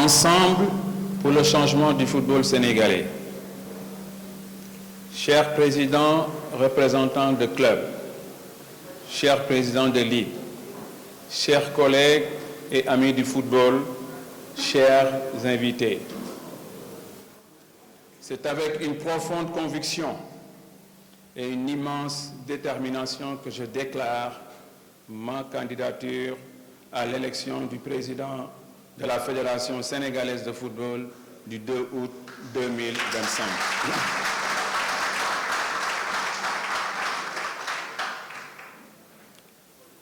Ensemble pour le changement du football sénégalais. Chers présidents, représentants de clubs, chers présidents de ligue, chers collègues et amis du football, chers invités. C'est avec une profonde conviction et une immense détermination que je déclare ma candidature à l'élection du président de la Fédération sénégalaise de football du 2 août 2025.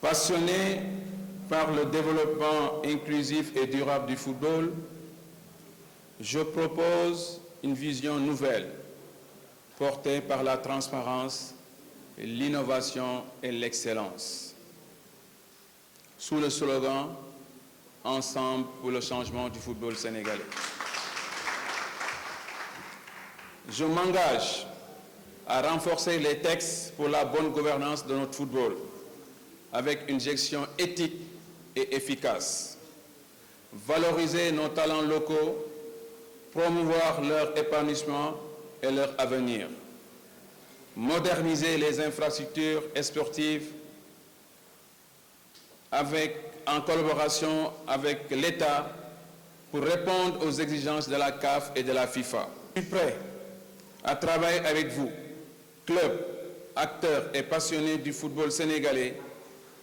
Passionné par le développement inclusif et durable du football, je propose une vision nouvelle portée par la transparence, l'innovation et l'excellence. Sous le slogan « Ensemble pour le changement du football sénégalais ». Je m'engage à renforcer les textes pour la bonne gouvernance de notre football avec une gestion éthique et efficace. Valoriser nos talents locaux, promouvoir leur épanouissement et leur avenir. Moderniser les infrastructures sportives en collaboration avec l'État pour répondre aux exigences de la CAF et de la FIFA. Je suis prêt à travailler avec vous, clubs, acteurs et passionnés du football sénégalais,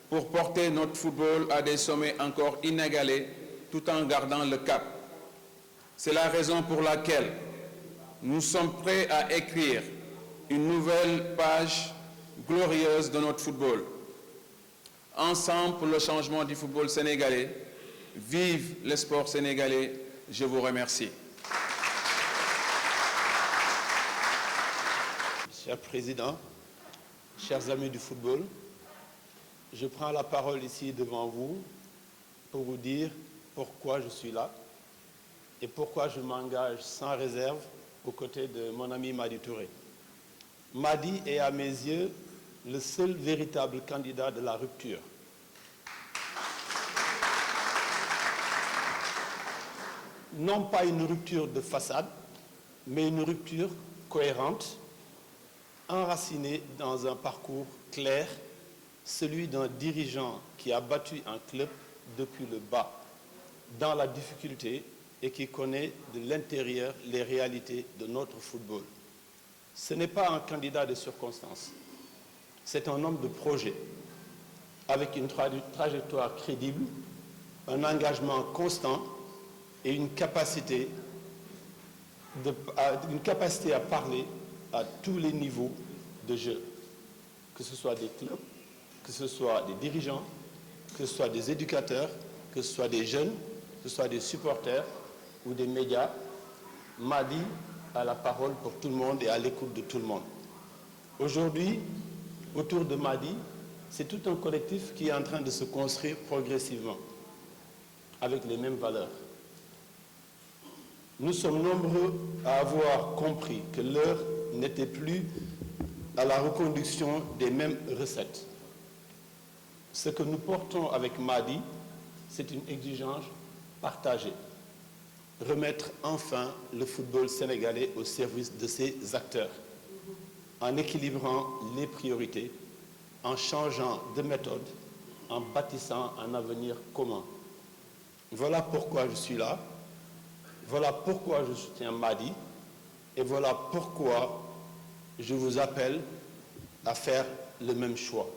pour porter notre football à des sommets encore inégalés tout en gardant le cap. C'est la raison pour laquelle nous sommes prêts à écrire une nouvelle page glorieuse de notre football. Ensemble pour le changement du football sénégalais. Vive le sport sénégalais. Je vous remercie. Cher Président, chers amis du football, je prends la parole ici devant vous pour vous dire pourquoi je suis là et pourquoi je m'engage sans réserve aux côtés de mon ami Madi Touré. Madi est à mes yeux le seul véritable candidat de la rupture. Non pas une rupture de façade, mais une rupture cohérente, enracinée dans un parcours clair, celui d'un dirigeant qui a battu un club depuis le bas, dans la difficulté et qui connaît de l'intérieur les réalités de notre football. Ce n'est pas un candidat de circonstance, c'est un homme de projet, avec une trajectoire crédible, un engagement constant et une capacité à parler à tous les niveaux de jeu, que ce soit des clubs, que ce soit des dirigeants, que ce soit des éducateurs, que ce soit des jeunes, que ce soit des supporters ou des médias. Madi a la parole pour tout le monde et à l'écoute de tout le monde. Aujourd'hui, autour de Madi, c'est tout un collectif qui est en train de se construire progressivement, avec les mêmes valeurs. Nous sommes nombreux à avoir compris que l'heure n'était plus à la reconduction des mêmes recettes. Ce que nous portons avec Madi, c'est une exigence partagée. Remettre enfin le football sénégalais au service de ses acteurs, en équilibrant les priorités, en changeant de méthode, en bâtissant un avenir commun. Voilà pourquoi je suis là, voilà pourquoi je soutiens Madi, et voilà pourquoi je vous appelle à faire le même choix.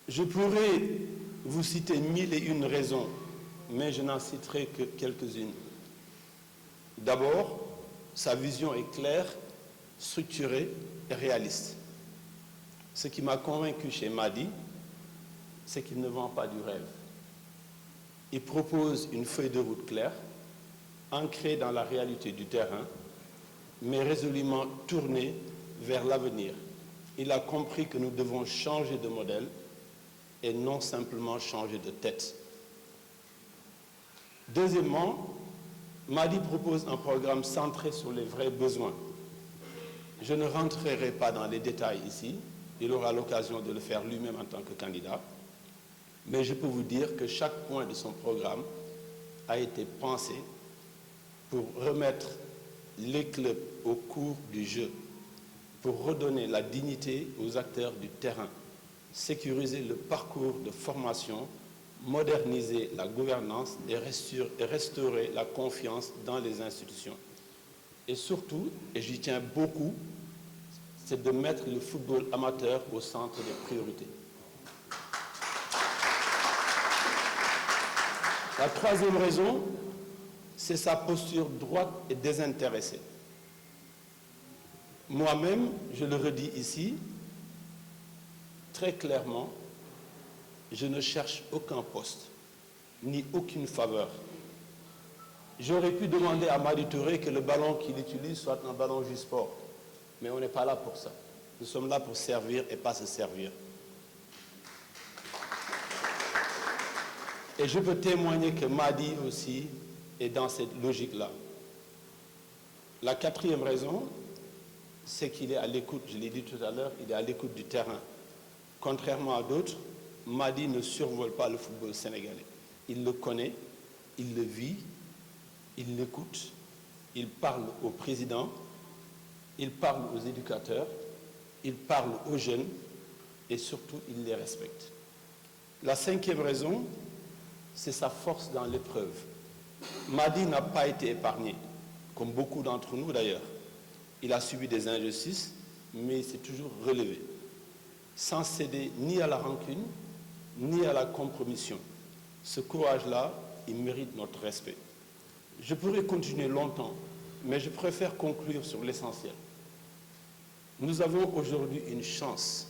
Je pourrais vous citer 1001 raisons, mais je n'en citerai que quelques-unes. D'abord, sa vision est claire, structurée et réaliste. Ce qui m'a convaincu chez Madi, c'est qu'il ne vend pas du rêve. Il propose une feuille de route claire, ancrée dans la réalité du terrain, mais résolument tournée vers l'avenir. Il a compris que nous devons changer de modèle et non simplement changer de tête. Deuxièmement, Madi propose un programme centré sur les vrais besoins. Je ne rentrerai pas dans les détails ici, il aura l'occasion de le faire lui-même en tant que candidat, mais je peux vous dire que chaque point de son programme a été pensé pour remettre les clubs au cours du jeu, pour redonner la dignité aux acteurs du terrain, sécuriser le parcours de formation, moderniser la gouvernance et restaurer la confiance dans les institutions. Et surtout, et j'y tiens beaucoup, c'est de mettre le football amateur au centre des priorités. La troisième raison, c'est sa posture droite et désintéressée. Moi-même, je le redis ici, très clairement, je ne cherche aucun poste, ni aucune faveur. J'aurais pu demander à Madi Touré que le ballon qu'il utilise soit un ballon J-Sport, mais on n'est pas là pour ça. Nous sommes là pour servir et pas se servir. Et je peux témoigner que Madi aussi est dans cette logique-là. La quatrième raison, c'est qu'il est à l'écoute, je l'ai dit tout à l'heure, il est à l'écoute du terrain. Contrairement à d'autres, Madi ne survole pas le football sénégalais. Il le connaît, il le vit, il l'écoute, il parle au président, il parle aux éducateurs, il parle aux jeunes et surtout il les respecte. La cinquième raison, c'est sa force dans l'épreuve. Madi n'a pas été épargné, comme beaucoup d'entre nous d'ailleurs. Il a subi des injustices, mais il s'est toujours relevé, sans céder ni à la rancune, ni à la compromission. Ce courage-là, il mérite notre respect. Je pourrais continuer longtemps, mais je préfère conclure sur l'essentiel. Nous avons aujourd'hui une chance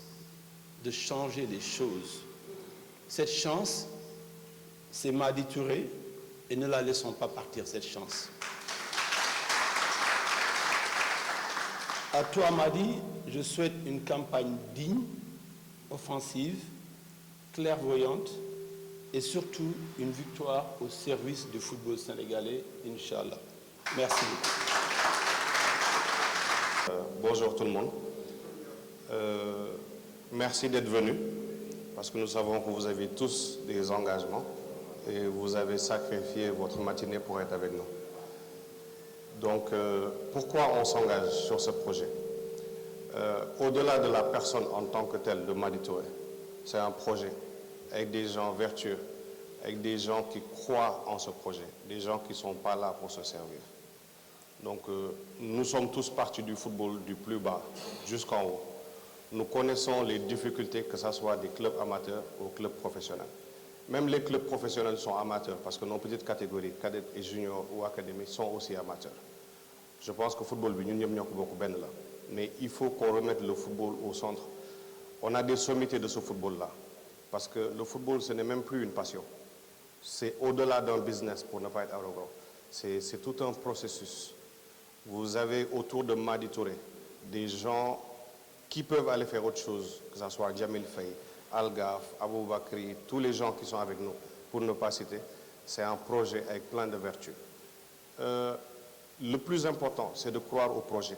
de changer les choses. Cette chance, c'est Madi Touré, et ne la laissons pas partir, cette chance. À toi, Madi, je souhaite une campagne digne, offensive, clairvoyante et surtout une victoire au service du football sénégalais, Inch'Allah. Merci beaucoup. Bonjour tout le monde. Merci d'être venus parce que nous savons que vous avez tous des engagements et vous avez sacrifié votre matinée pour être avec nous. Donc, pourquoi on s'engage sur ce projet? Au-delà de la personne en tant que telle de Madi Touré, c'est un projet avec des gens vertueux, avec des gens qui croient en ce projet, des gens qui ne sont pas là pour se servir. Donc, nous sommes tous partis du football du plus bas jusqu'en haut. Nous connaissons les difficultés, que ce soit des clubs amateurs ou clubs professionnels. Même les clubs professionnels sont amateurs parce que nos petites catégories, cadets et juniors ou académiques, sont aussi amateurs. Je pense que le football, mais il faut qu'on remette le football au centre. On a des sommités de ce football-là. Parce que le football, ce n'est même plus une passion. C'est au-delà d'un business, pour ne pas être arrogant. C'est tout un processus. Vous avez autour de Madi Touré des gens qui peuvent aller faire autre chose, que ce soit Djamil Faye, Algaf, Abou Bakri, tous les gens qui sont avec nous, pour ne pas citer. C'est un projet avec plein de vertus. Le plus important, c'est de croire au projet,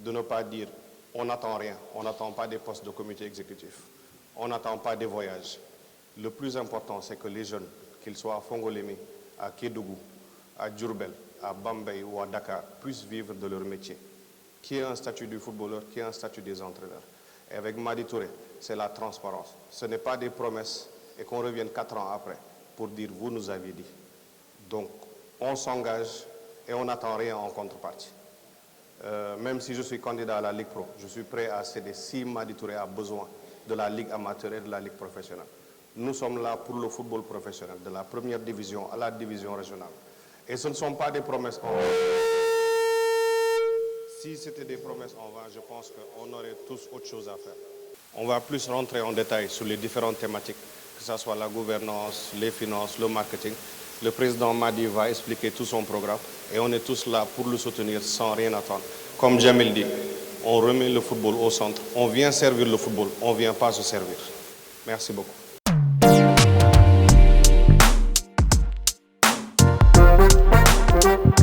de ne pas dire on n'attend rien, on n'attend pas des postes de comité exécutif, on n'attend pas des voyages. Le plus important, c'est que les jeunes, qu'ils soient à Fongolémi, à Kédougou, à Djurbel, à Bambey ou à Dakar, puissent vivre de leur métier. Qui est un statut du footballeur, qui est un statut des entraîneurs. Et avec Madi Touré, c'est la transparence. Ce n'est pas des promesses et qu'on revienne 4 ans après pour dire vous nous aviez dit. Donc, on s'engage et on n'attend rien en contrepartie. Même si je suis candidat à la Ligue Pro, je suis prêt à céder si Madi Touré a besoin de la Ligue amateur et de la Ligue professionnelle. Nous sommes là pour le football professionnel, de la première division à la division régionale. Et ce ne sont pas des promesses en vain. Si c'était des promesses en vain, je pense qu'on aurait tous autre chose à faire. On va plus rentrer en détail sur les différentes thématiques, que ce soit la gouvernance, les finances, le marketing. Le président Madi va expliquer tout son programme et on est tous là pour le soutenir sans rien attendre. Comme Djamil dit, on remet le football au centre. On vient servir le football, on ne vient pas se servir. Merci beaucoup.